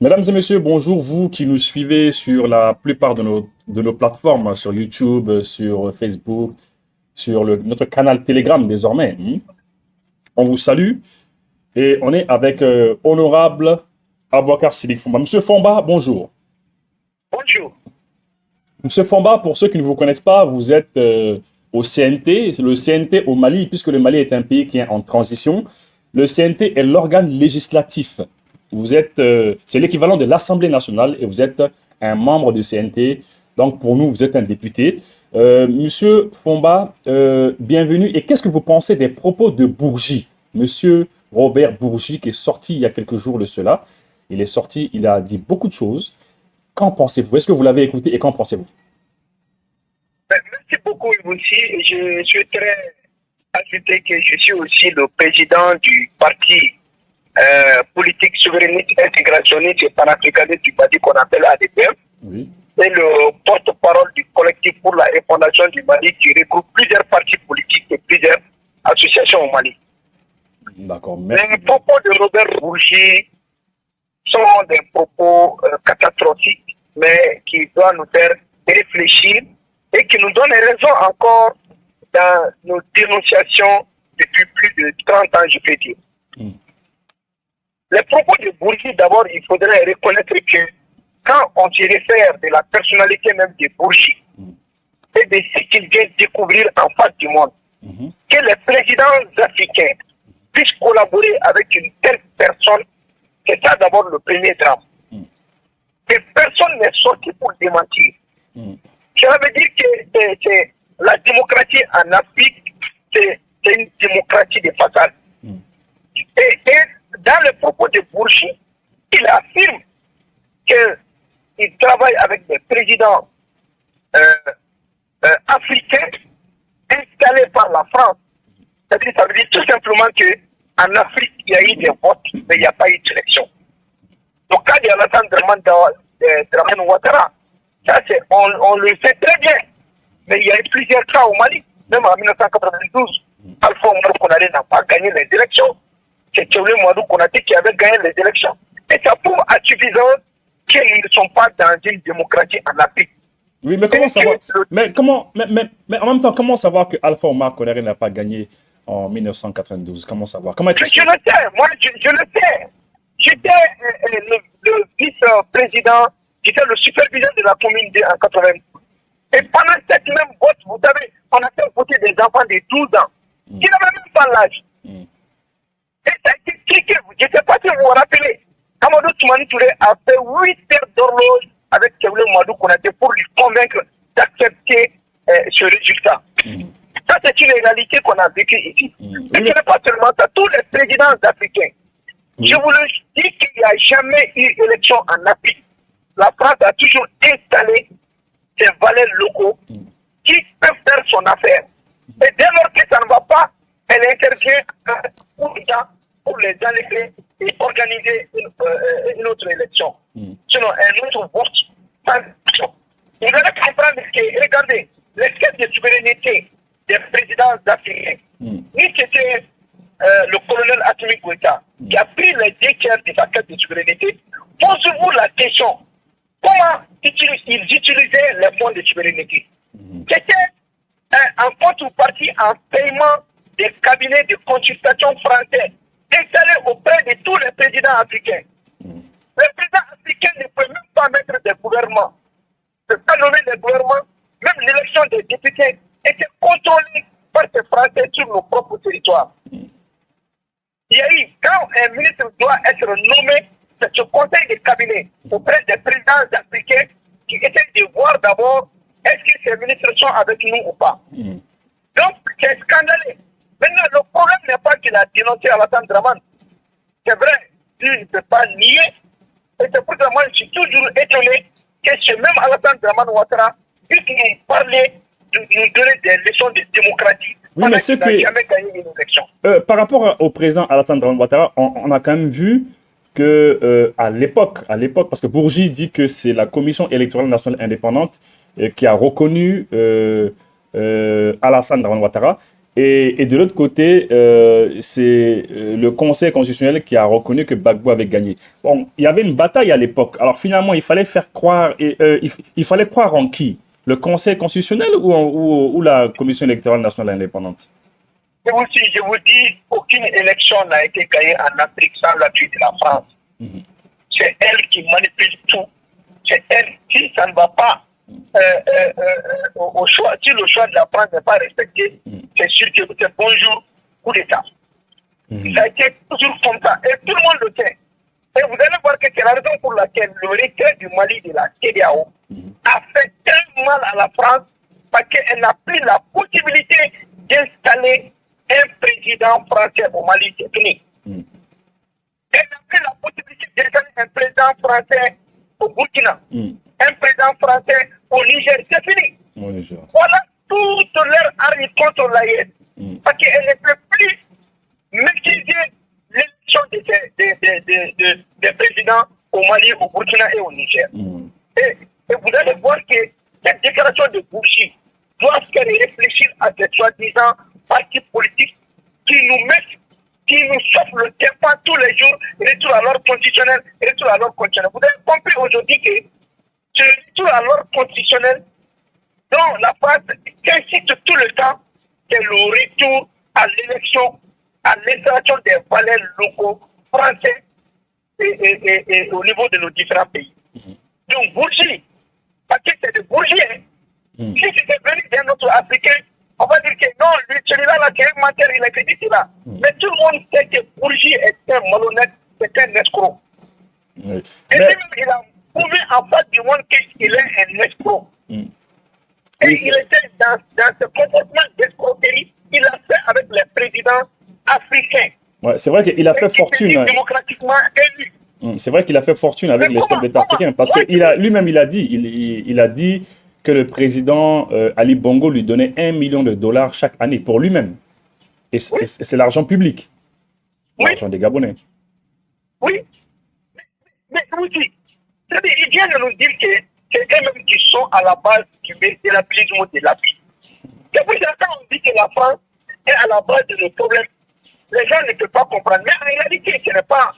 Mesdames et messieurs, bonjour, vous qui nous suivez sur la plupart de nos plateformes, sur YouTube, sur Facebook, sur notre canal Telegram désormais. On vous salue et on est avec Honorable Abouakar Sidik Fomba. Monsieur Fomba, bonjour. Bonjour. Monsieur Fomba, pour ceux qui ne vous connaissent pas, vous êtes au CNT, le CNT au Mali, puisque le Mali est un pays qui est en transition. Le CNT est l'organe législatif. Vous êtes, c'est l'équivalent de l'Assemblée nationale et vous êtes un membre du CNT. Donc pour nous, vous êtes un député. Monsieur Fomba, bienvenue. Et qu'est-ce que vous pensez des propos de Bourgi, Monsieur Robert Bourgi, qui est sorti il y a quelques jours de cela? Il est sorti, il a dit beaucoup de choses. Qu'en pensez-vous? Est-ce que vous l'avez écouté et qu'en pensez-vous? Merci beaucoup, aussi. Je souhaiterais ajouter que je suis aussi le président du parti politique souverainiste intégrationniste et panafricaniste du Mali qu'on appelle ADPM. Oui. Et le porte-parole du collectif pour la refondation du Mali qui regroupe plusieurs partis politiques et plusieurs associations au Mali. D'accord. Les propos de Robert Bourgi sont des propos catastrophiques, mais qui doivent nous faire réfléchir et qui nous donnent raison encore dans nos dénonciations depuis plus de 30 ans, je peux dire. Les propos de Bourgi, d'abord, il faudrait reconnaître que quand on se réfère de la personnalité même de Bourgi et de ce qu'il vient découvrir en face du monde, que les présidents africains puissent collaborer avec une telle personne, c'est ça d'abord le premier drame. Que personne n'est sorti pour démentir. Cela veut dire que la démocratie en Afrique, c'est une démocratie de façade. Et dans les propos de Bourgi, il affirme qu'il travaille avec des présidents africains installés par la France. C'est-à-dire, ça veut dire tout simplement qu'en Afrique, il y a eu des votes, mais il n'y a pas eu d'élection. Donc, quand il y a Alassane Dramane Ouattara, ça, on le sait très bien. Mais il y a eu plusieurs cas au Mali. Même en 1992, Alpha Oumar Konaré n'a pas gagné les élections. C'est Tchéoulé Mouadou Konaté qui avait gagné les élections. Et ça prouve à suffisance qu'ils ne sont pas dans une démocratie en Afrique. Oui, mais comment savoir mais en même temps, comment savoir que Alpha Oumar Konaré n'a pas gagné en 1992? Comment savoir? Comment être sûr? Je le sais, moi je le sais. J'étais le vice-président, j'étais le superviseur de la commune D en 92. Et pendant cette même vote, vous savez, on a fait voter des enfants de 12 ans, qui n'avaient même pas l'âge. Et ça a été cliqué, je ne sais pas si vous vous rappelez. Amadou Toumani Touré a fait 8 heures d'horloge avec Tchéoulé Mouadou Konaté pour lui convaincre d'accepter ce résultat. Ça, c'est une réalité qu'on a vécue ici. Et ce n'est pas seulement ça. Tous les présidents africains, je vous le dis qu'il n'y a jamais eu élection en Afrique. La France a toujours installé ses valets locaux qui peuvent faire son affaire. Et dès lors que ça ne va pas, elle intervient pour les enlever et organiser une autre élection. Sinon, un autre vote, sans élection. Vous allez comprendre que, regardez, les quêtes de souveraineté des présidents africains, ni c'était le colonel Assimi Goïta qui a pris les 2 tiers de sa quête de souveraineté. Posez-vous la question, comment ils utilisaient les fonds de souveraineté? C'était un contrepartie en paiement des cabinets de consultation français installés auprès de tous les présidents africains. Les présidents africains ne peuvent même pas mettre des gouvernements, ne pas nommer des gouvernements, même l'élection des députés était contrôlée par ces Français sur nos propres territoires. Il y a eu, quand un ministre doit être nommé, c'est ce conseil de cabinet auprès des présidents africains qui essaient de voir d'abord est-ce que ces ministres sont avec nous ou pas. Donc, c'est scandaleux. Maintenant, le problème n'est pas qu'il a dénoncé Alassane Dramane. C'est vrai, lui, il ne peut pas nier. Et c'est pour ça que moi, je suis toujours étonné que ce même Alassane Dramane Ouattara puisse nous parler, nous donner des leçons de démocratie. Oui, mais c'est que jamais gagné une élection. Par rapport au président Alassane Dramane Ouattara, on a quand même vu que à l'époque, parce que Bourgi dit que c'est la Commission électorale nationale indépendante qui a reconnu Alassane Dramane Ouattara. Et de l'autre côté, c'est le Conseil constitutionnel qui a reconnu que Gbagbo avait gagné. Bon, il y avait une bataille à l'époque. Alors finalement, il fallait faire croire, il fallait croire en qui? Le Conseil constitutionnel ou la Commission électorale nationale indépendante? Je vous dis, aucune élection n'a été gagnée en Afrique sans l'appui de la France. C'est elle qui manipule tout. C'est elle qui, ça ne va pas au choix. Si le choix de la France n'est pas respecté, c'est sûr que c'est bonjour, coup d'État. Ça a été toujours comme ça. Et tout le monde le sait. Et vous allez voir que c'est la raison pour laquelle le retrait du Mali de la CEDEAO a fait très mal à la France parce qu'elle n'a plus la possibilité d'installer un président français au Mali. C'est fini. Elle n'a plus la possibilité d'installer un président français au Burkina. Un président français au Niger. C'est fini. Voilà toute leur arme contre l'AIS. Parce qu'elle ne peut plus maîtriser l'élection des présidents au Mali, au Burkina et au Niger. Et vous allez voir que cette déclaration de Bouchi doit faire réfléchir à ces soi-disant partis politiques qui nous mettent, qui nous chauffent le tympan tous les jours, retour à l'ordre constitutionnel, retour à l'ordre constitutionnel. Vous avez compris aujourd'hui que ce retour à l'ordre constitutionnel dont la France incite tout le temps, c'est le retour à l'élection, à l'installation des valeurs locaux français et au niveau de nos différents pays. Donc, bourgeois, parce que c'est des bourgeois. Si c'était venu d'un autre Africain, on va dire que non, lui, celui-là, c'est un menteur, il a fait cela. Mais tout le monde sait que Bourgi est un malhonnête, c'est un escroc. Et même, il a prouvé en face du monde qu'il est un escroc. Et il était dans ce comportement d'escroquerie, il a fait avec les présidents africains. Ouais, c'est vrai qu'il a fait fortune. Démocratiquement élu. C'est vrai qu'il a fait fortune avec les chefs d'État africains. Parce que lui-même, il a dit que le président Ali Bongo lui donnait $1 million chaque année pour lui-même. Et c'est l'argent public. L'argent des Gabonais. Oui. Mais aussi, ils viennent de nous dire que c'est eux-mêmes qui sont à la base du misérabilisme de l'Afrique. C'est pour ça qu'on dit que la France est à la base de nos problèmes. Les gens ne peuvent pas comprendre. Mais en réalité, ce n'est pas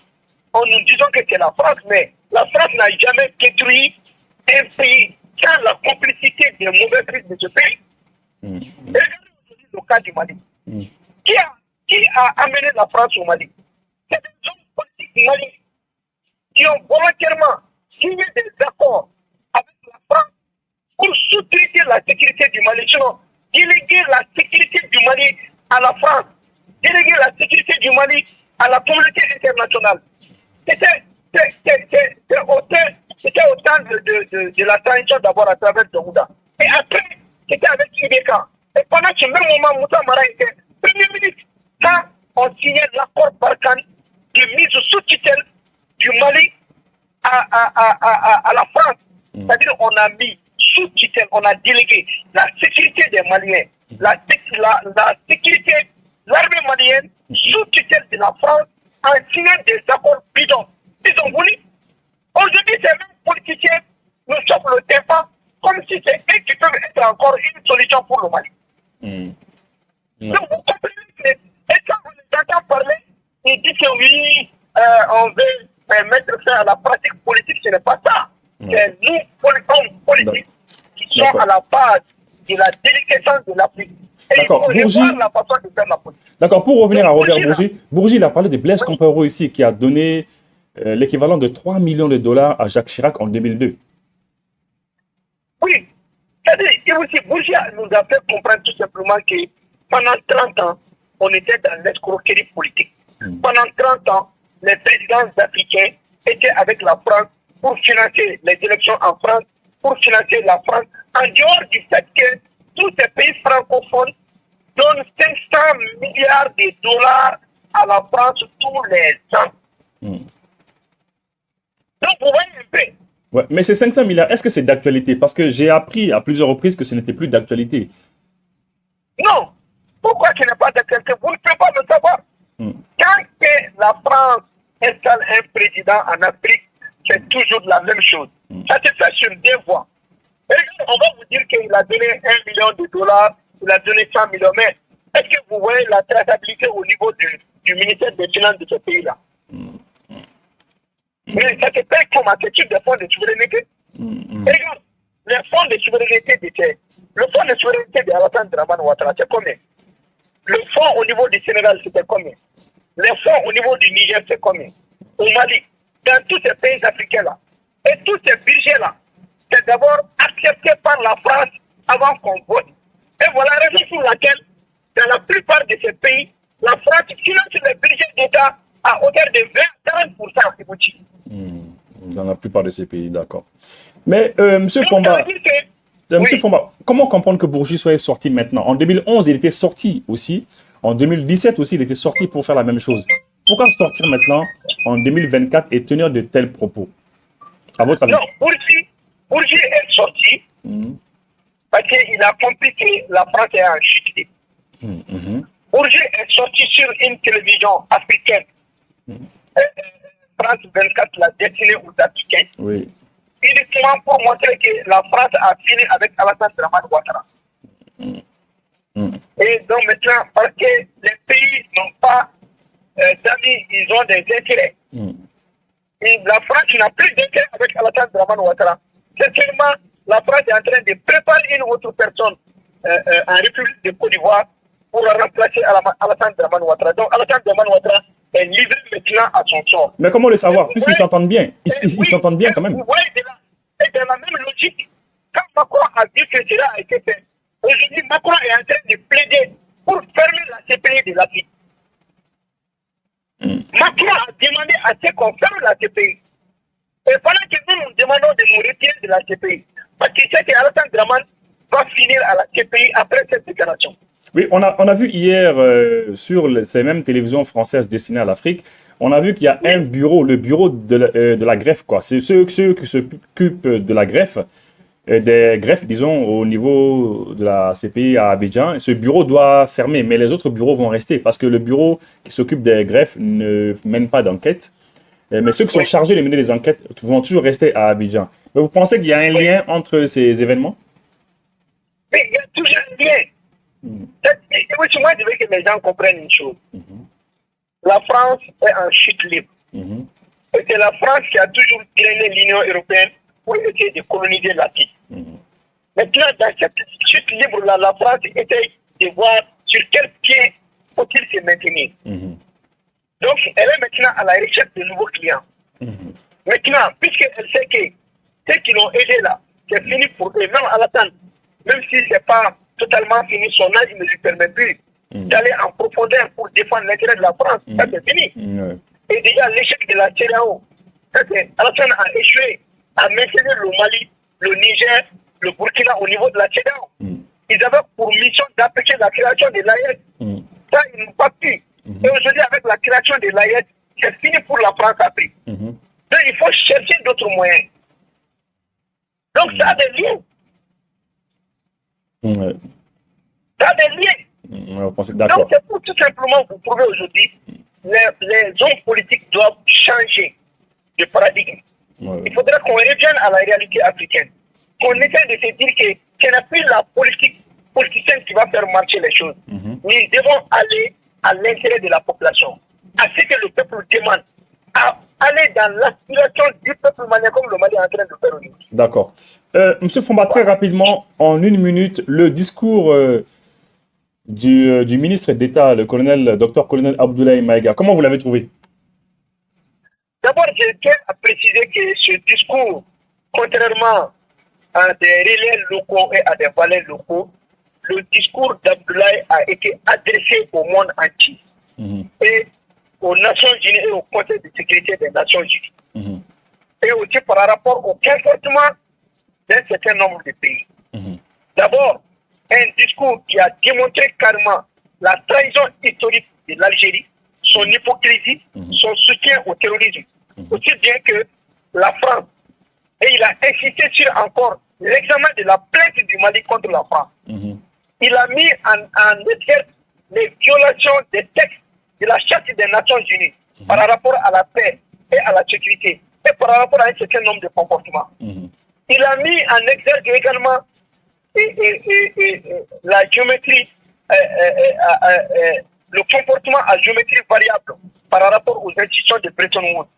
en nous disant que c'est la France, mais la France n'a jamais détruit un pays sans la complicité des mauvais prises de ce pays. Regardez aujourd'hui le cas du Mali. Qui a amené la France au Mali? C'est des hommes politiques maliens qui ont volontairement signé des accords avec la France pour sous-traiter la sécurité du Mali. Sinon, déléguer la sécurité du Mali à la France, déléguer la sécurité du Mali à la communauté internationale. C'était au temps de la transition d'abord à travers Dongouda. Et après, c'était avec Ibeka. Et pendant ce même moment, Moussa Mara était Premier ministre. Quand on signait l'accord Barkhane de mise sous tutelle du Mali à la France, c'est-à-dire on a mis sous tutelle, on a délégué la sécurité des Maliens, la sécurité, l'armée malienne sous tutelle de la France en signant des accords bidons. Ils ont voulu. Aujourd'hui, ces mêmes politiciens nous chauffent le tympan comme si c'est eux qui peuvent être encore une solution pour le Mali. Donc vous comprenez que, et quand on les entend parler, ils disent que oui, on veut mettre fin à la pratique politique, ce n'est pas ça. C'est nous, hommes politiques, qui sont à la base de la déliquescence de l'Afrique. D'accord, Bourgi. D'accord, pour revenir à Robert Bourgi, Bourgi, il a parlé de Blaise Compaoré ici, qui a donné l'équivalent de $3 millions à Jacques Chirac en 2002. Oui, c'est-à-dire, et aussi, Bourgi nous a fait comprendre tout simplement que pendant 30 ans, on était dans l'escroquerie politique. Pendant 30 ans, les présidents africains étaient avec la France pour financer les élections en France, pour financer la France, en dehors du fait que tous ces pays francophones donnent 500 milliards de dollars à la France tous les ans. Donc, vous voyez un peu. Ouais, mais ces 500 milliards, est-ce que c'est d'actualité? Parce que j'ai appris à plusieurs reprises que ce n'était plus d'actualité. Non. Pourquoi ce n'est pas d'actualité? Vous ne pouvez pas le savoir. Quand la France installe un président en Afrique, c'est toujours la même chose. Ça se fait sur 2 voies. Et on va vous dire qu'il a donné $1 million, il a donné 100 millions, mais Est-ce que vous voyez la traçabilité au niveau du ministère des Finances de ce pays-là? Mais ça se paye comme à ce type de fonds de souveraineté. Regarde, les fonds de souveraineté d'État, le fonds de souveraineté de Alassane Dramane Ouattara, c'est combien? Le fonds au niveau du Sénégal, c'était combien? Les fonds au niveau du Niger, c'est combien? Au Mali, dans tous ces pays africains-là. Et tous ces budgets-là, c'est d'abord accepté par la France avant qu'on vote. Et voilà la raison pour laquelle, dans la plupart de ces pays, la France finance les budgets d'État à hauteur de 20-40%. Dans la plupart de ces pays, d'accord. Mais, Monsieur Fomba, Monsieur Fomba, comment comprendre que Bourgi soit sorti maintenant? En 2011, il était sorti aussi. En 2017 aussi, il était sorti pour faire la même chose. Pourquoi sortir maintenant, en 2024, et tenir de tels propos? À votre avis? Non, Bourgi est sorti parce qu'il a compris que la France est en chute libre. Bourgi est sorti sur une télévision africaine. France 24 l'a destinée aux Africains. Oui. Uniquement pour montrer que la France a fini avec Alassane Dramane Ouattara. Et donc maintenant, parce que les pays n'ont pas d'amis, ils ont des intérêts. Et la France n'a plus d'intérêt avec Alassane Dramane Ouattara. Certainement, la France est en train de préparer une autre personne en République de Côte d'Ivoire pour remplacer Alassane Dramane Ouattara. Donc Alassane Dramane Ouattara est livré maintenant à son sort. Mais comment le savoir? Puisqu'ils s'entendent bien. Ils s'entendent bien quand même. Vous voyez, et dans la même logique, quand Macron a dit que cela a été fait, aujourd'hui Macron est en train de plaider pour fermer la CPI de l'Afrique. Macron a demandé à ce qu'on ferme la CPI. Et pendant que nous demandons de nous retirer de la CPI, parce qu'il sait qu'Alassane Dramane va finir à la CPI après cette déclaration. Oui, on a vu hier sur ces mêmes télévisions françaises destinées à l'Afrique, on a vu qu'il y a un bureau, le bureau de la greffe, quoi. C'est ceux qui s'occupent de la greffe, des greffes, disons, au niveau de la CPI à Abidjan. Ce bureau doit fermer, mais les autres bureaux vont rester parce que le bureau qui s'occupe des greffes ne mène pas d'enquête. Mais ceux qui sont chargés de mener les enquêtes vont toujours rester à Abidjan. Mais vous pensez qu'il y a un lien entre ces événements? Oui, il y a toujours un lien. Moi, je veux que les gens comprennent une chose. La France est en chute libre. Et c'est la France qui a toujours drainé l'Union européenne pour essayer de coloniser l'Afrique. Maintenant, dans cette chute libre-là, la France essaie de voir sur quel pied faut-il se maintenir. Donc, elle est maintenant à la recherche de nouveaux clients. Maintenant, puisqu'elle sait que ceux qui l'ont aidé là, c'est fini pour eux, même à l'attente, même si ce n'est pas totalement fini, son âge ne lui permet plus d'aller en profondeur pour défendre l'intérêt de la France. Ça, c'est fini. Et déjà, l'échec de la CEDEAO, Alassane a échoué à maintenir le Mali, le Niger, le Burkina au niveau de la CEDEAO. Ils avaient pour mission d'empêcher la création de l'AES. Ça, ils n'ont pas pu. Et aujourd'hui, avec la création de l'AES, c'est fini pour la France-Afrique. Donc, il faut chercher d'autres moyens. Donc, ça a des liens. Ça a des liens. Donc, c'est pour tout simplement vous prouver aujourd'hui, les hommes politiques doivent changer de paradigme. Il faudrait qu'on revienne à la réalité africaine. Qu'on essaie de se dire que ce n'est plus la politique politicienne qui va faire marcher les choses. Nous devons aller à l'intérêt de la population, à ce que le peuple demande, à aller dans l'aspiration du peuple malien comme le Mali est en train de faire aujourd'hui. D'accord. Monsieur Fomba, très rapidement, en une minute, le discours du ministre d'État, le docteur-colonel Abdoulaye Maïga, comment vous l'avez trouvé? D'abord, je tiens à préciser que ce discours, contrairement à des relais locaux et à des valets locaux, le discours d'Abdoulaye a été adressé au monde entier et aux Nations Unies et au Conseil de sécurité des Nations Unies. Et aussi par rapport au comportement d'un certain nombre de pays. D'abord, un discours qui a démontré carrément la trahison historique de l'Algérie, son hypocrisie, son soutien au terrorisme, aussi bien que la France. Et il a insisté sur encore l'examen de la plainte du Mali contre la France. Il a mis en exergue les violations des textes de la Charte des Nations Unies par rapport à la paix et à la sécurité et par rapport à un certain nombre de comportements. Il a mis en exergue également la géométrie le comportement à géométrie variable par rapport aux institutions de Bretton Woods.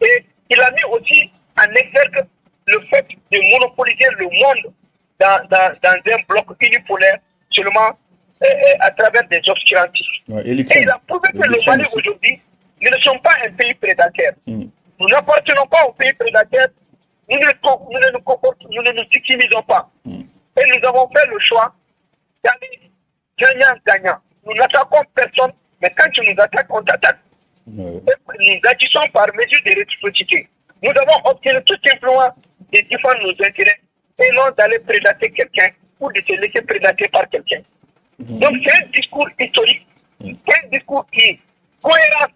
Et il a mis aussi en exergue le fait de monopoliser le monde dans un bloc unipolaire seulement à travers des obscurantistes. Et il a prouvé que le Mali aujourd'hui, nous ne sommes pas un pays prédateur. Nous n'appartenons pas au pays prédateur, nous ne nous victimisons pas. Et nous avons fait le choix d'aller gagnant-gagnant. Nous n'attaquons personne, mais quand tu nous attaques, on t'attaque. Nous agissons par mesure de réciprocité. Nous avons obtenu tout simplement de défendre nos intérêts et non d'aller prédater quelqu'un ou de se laisser prédater par quelqu'un. Donc c'est un discours historique, c'est un discours qui est cohérent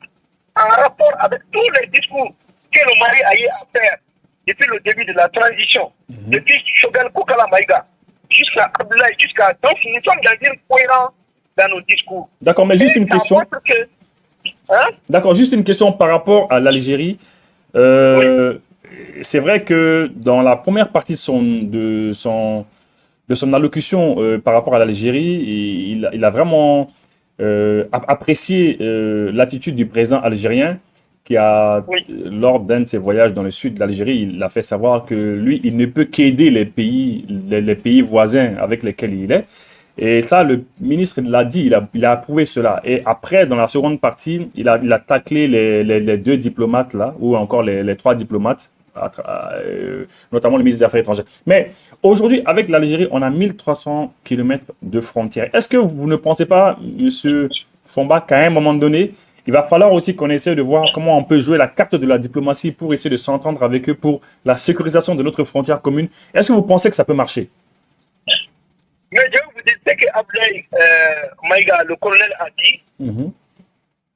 en rapport avec tous les discours que le Mali a eu à faire depuis le début de la transition, depuis Choguel Kokala Maïga jusqu'à Abdoulaye, jusqu'à... Donc nous sommes dans une cohérence dans nos discours. D'accord, mais juste une question. D'accord, juste une question par rapport à l'Algérie. C'est vrai que dans la première partie de son allocution par rapport à l'Algérie, il a vraiment apprécié l'attitude du président algérien qui a, lors d'un de ses voyages dans le sud de l'Algérie, il a fait savoir que lui, il ne peut qu'aider les pays voisins avec lesquels il est. Et ça, le ministre l'a dit, il a approuvé cela. Et après, dans la seconde partie, il a taclé les deux diplomates là, ou encore les trois diplomates, notamment le ministre des Affaires étrangères. Mais aujourd'hui, avec l'Algérie, on a 1300 km de frontières. Est-ce que vous ne pensez pas, M. Fomba, qu'à un moment donné, il va falloir aussi qu'on essaie de voir comment on peut jouer la carte de la diplomatie pour essayer de s'entendre avec eux pour la sécurisation de notre frontière commune? Est-ce que vous pensez que ça peut marcher? Mais je vous dis ce que Abdoulaye Maïga, le colonel, a dit.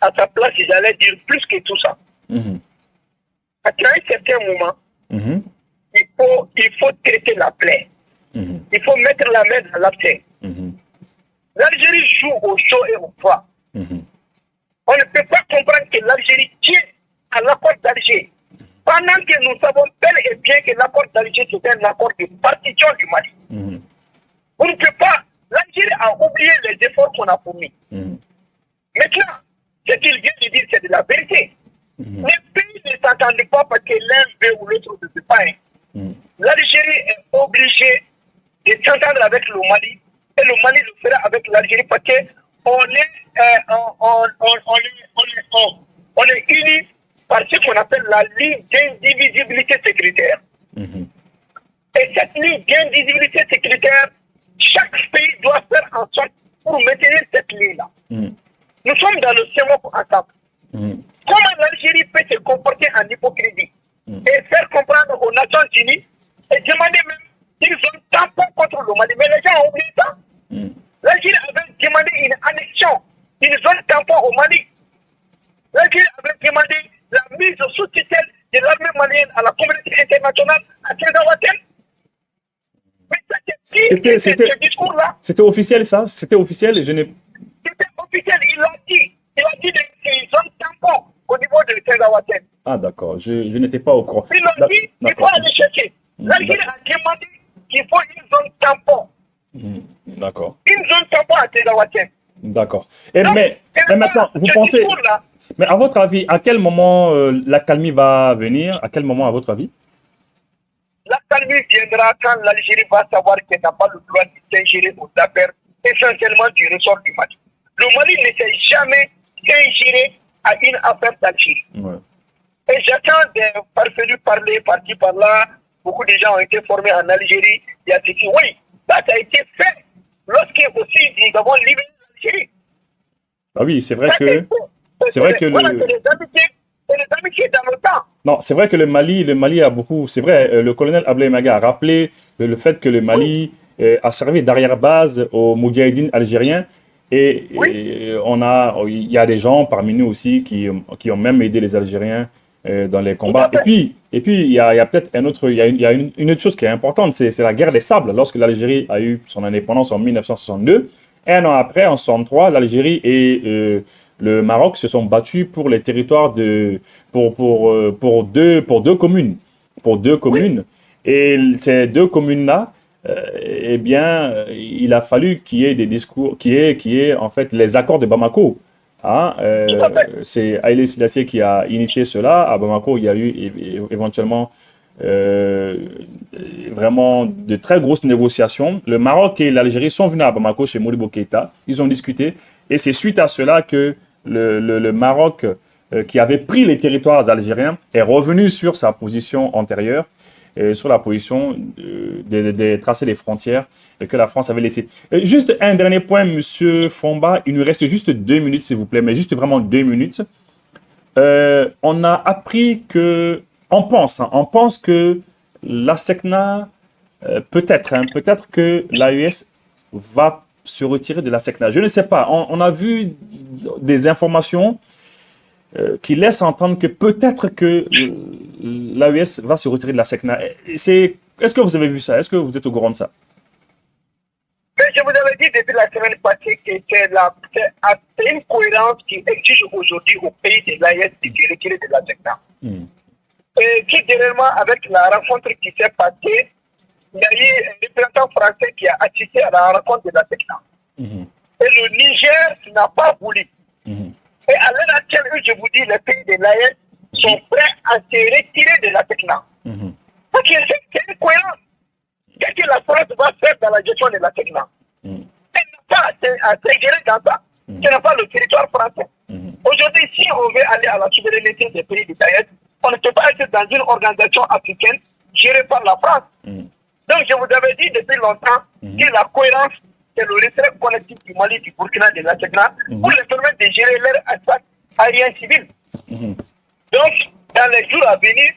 À sa place, ils allaient dire plus que tout ça. À un certain moment, il faut traiter la plaie. Il faut mettre la main dans l'abcès. L'Algérie joue au chaud et au froid. On ne peut pas comprendre que l'Algérie tient à l'accord d'Alger. Pendant que nous savons bel et bien que l'accord d'Alger, c'est un accord de partition du Mali. On ne peut pas. L'Algérie a oublié les efforts qu'on a fournis. Maintenant, ce qu'il vient de dire, c'est de la vérité. Les pays ne s'entendent pas parce que l'un veut ou l'autre ne veut pas. L'Algérie est obligée de s'entendre avec le Mali et le Mali le fera avec l'Algérie parce qu'on est unis par ce qu'on appelle la ligne d'indivisibilité sécuritaire. Et cette ligne d'indivisibilité sécuritaire, chaque pays doit faire en sorte pour maintenir cette ligne-là. Nous sommes dans le CEMOC ensemble. Comment l'Algérie peut se comporter en hypocrisie et faire comprendre aux Nations Unies et demander même qu'ils ont tampon contre le Mali? Mais les gens ont oublié ça. L'Algérie avait demandé une annexion, une zone tampon au Mali. L'Algérie avait demandé la mise sous tutelle de l'armée malienne à la communauté internationale à Trézawatel. C'était officiel, ça? C'était officiel? C'était officiel, il l'a dit. Il a dit que c'est une zone tampon au niveau de Trézawatel. Ah, d'accord, je n'étais pas au courant. Il l'a dit, il faut aller chercher. L'Algérie a demandé qu'il faut une zone tampon. D'accord. Une zone tampon à Trézawatel. D'accord. Mais maintenant, vous pensez... Mais à votre avis, à quel moment l'accalmie va venir? À quel moment, à votre avis? L'accalmie viendra quand l'Algérie va savoir qu'elle n'a pas le droit de s'ingérer aux affaires essentiellement du ressort du Mali. Le Mali ne s'est jamais s'ingérer à une affaire d'Algérie. Et j'attends des parvenus parler par-ci par-là. Beaucoup de gens ont été formés en Algérie. Il y a ceci. Oui, ça a été fait lorsque aussi nous avons libéré l'Algérie. Ah oui, c'est vrai que... C'est vrai que voilà, c'est les amitiés dans le temps. Non, c'est vrai que le Mali a beaucoup... C'est vrai, le colonel Abdoulaye Maïga a rappelé le fait que le Mali a servi d'arrière-base aux moudjahidines algériens. Et il y a des gens parmi nous aussi qui ont même aidé les Algériens dans les combats. Et puis il y a peut-être il y a une autre chose qui est importante, c'est la guerre des sables. Lorsque l'Algérie a eu son indépendance en 1962, un an après, en 1963, l'Algérie et le Maroc se sont battus pour les territoires pour deux communes. Et ces deux communes-là eh bien, il a fallu qu'il y ait des discours, qu'il y ait en fait les accords de Bamako. Hein, c'est Haïlé Sélassié qui a initié cela. À Bamako, il y a eu éventuellement vraiment de très grosses négociations. Le Maroc et l'Algérie sont venus à Bamako chez Modibo Keïta. Ils ont discuté. Et c'est suite à cela que le Maroc, qui avait pris les territoires algériens, est revenu sur sa position antérieure, sur la position de tracer les frontières que la France avait laissées. Juste un dernier point, Monsieur Fomba. Il nous reste juste 2 minutes, s'il vous plaît, mais juste vraiment 2 minutes. On a appris que... On pense que la SECNA, peut-être que l'AES va se retirer de la SECNA. Je ne sais pas. On a vu des informations qui laissent entendre que peut-être que l'AES va se retirer de la SECNA. Est-ce que vous avez vu ça? Est-ce que vous êtes au courant de ça? Je vous avais dit depuis la semaine passée que c'est une cohérence qui exige aujourd'hui au pays de l'AES de se retirer de la SECNA. Et tout dernièrement, avec la rencontre qui s'est passée, il y a eu un représentant français qui a assisté à la rencontre de la SECNA. Et le Niger n'a pas voulu. Et à l'heure actuelle, je vous dis, les pays de l'AES sont prêts à se retirer de la SECNA. Parce que c'est une cohérence. Qu'est-ce que la France va faire dans la gestion de la SECNA? Elle n'a pas à s'ingérer dans ça. Ce n'est pas le territoire français. Aujourd'hui, si on veut aller à la souveraineté des pays de l'AES, on ne peut pas être dans une organisation africaine gérée par la France. Donc, je vous avais dit depuis longtemps que la cohérence, c'est le retrait collectif du Mali, du Burkina, de la SECNA, pour les permettre de gérer leur espace aérien civil. Donc, dans les jours à venir,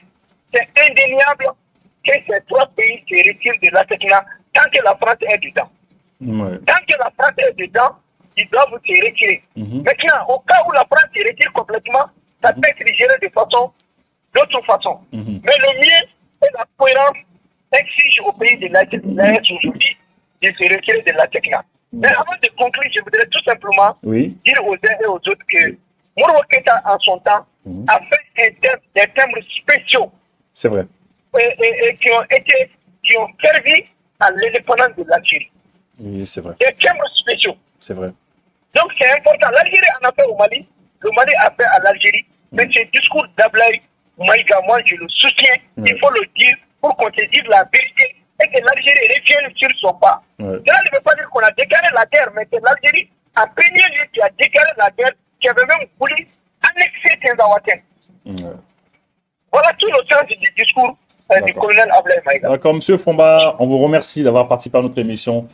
c'est indéniable que ces 3 pays se retirent de la SECNA tant que la France est dedans. Tant que la France est dedans, ils doivent se retirer. Maintenant, au cas où la France se retire complètement, ça peut être géré d'autre façon. Mais le mieux et la cohérence exige au pays de l'AES aujourd'hui de se retirer de la SECNA. Mais avant de conclure, je voudrais tout simplement dire aux uns et aux autres que Modibo Keïta, en son temps, a fait des timbres spéciaux. C'est vrai. Et qui ont servi à l'indépendance de l'Algérie. Oui, c'est vrai. Des timbres spéciaux. C'est vrai. Donc c'est important. L'Algérie en a fait au Mali, le Mali a fait à l'Algérie, mais ce discours d'Ablaye Maïga, moi je le soutiens, il faut le dire pour qu'on se dise la vérité et que l'Algérie revienne sur son pas. Cela ne veut pas dire qu'on a déclaré la guerre, mais que l'Algérie, en premier lieu, qui a déclaré la guerre, qui avait même voulu annexer Tinzaouaten. Voilà tout le sens du discours du colonel Ablaye Maïga. D'accord, Monsieur Fomba, on vous remercie d'avoir participé à notre émission.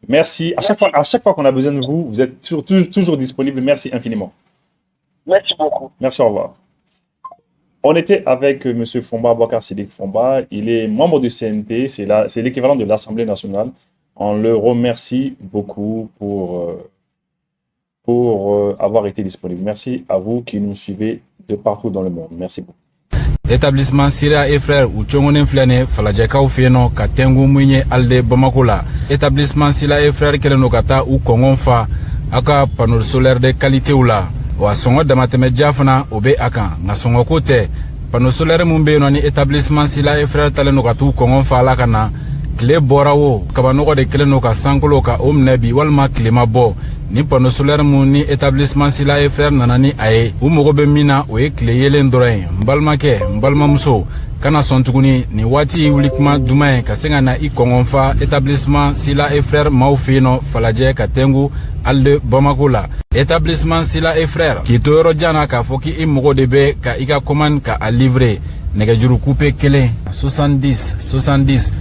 Merci. À chaque fois qu'on a besoin de vous, vous êtes toujours disponible. Merci infiniment. Merci beaucoup. Merci, au revoir. On était avec M. Fomba, Boubacar Sidiki Fomba. Il est membre du CNT, c'est l'équivalent de l'Assemblée nationale. On le remercie beaucoup pour avoir été disponible. Merci à vous qui nous suivez de partout dans le monde. Merci beaucoup. Établissement Syria et frères ou Tchongonen Flane, Falajakaou Fieno, Katengu Mouye Alde Bamakola. Établissement Syria et frères Kelenokata ou Kongonfa, Aka panneau solaire de qualité ou la. Wa songo damateme jafana obe akan nga songo kote panneau solaire mumbe no ni établissement Syria et frères Talenokatu Kongonfa la kana kile borawo kabanogo de kelenoka sankolo ka omnebi walma klima bo ni panneau solaire mun ni établissement Syria et frères nanani aye umogo be mina o e kile yelen dorain mbalmake mbalmamso kana sontuguni ni wati wulikma dumain ka senga na I Kongonfa établissement Syria et frères Maufino Falaje Katengu Alde Bamakola établissement Syria et frères qui toro jana ka foki imogo debe ka ika commande ka a livrer nega juru coupe kele 70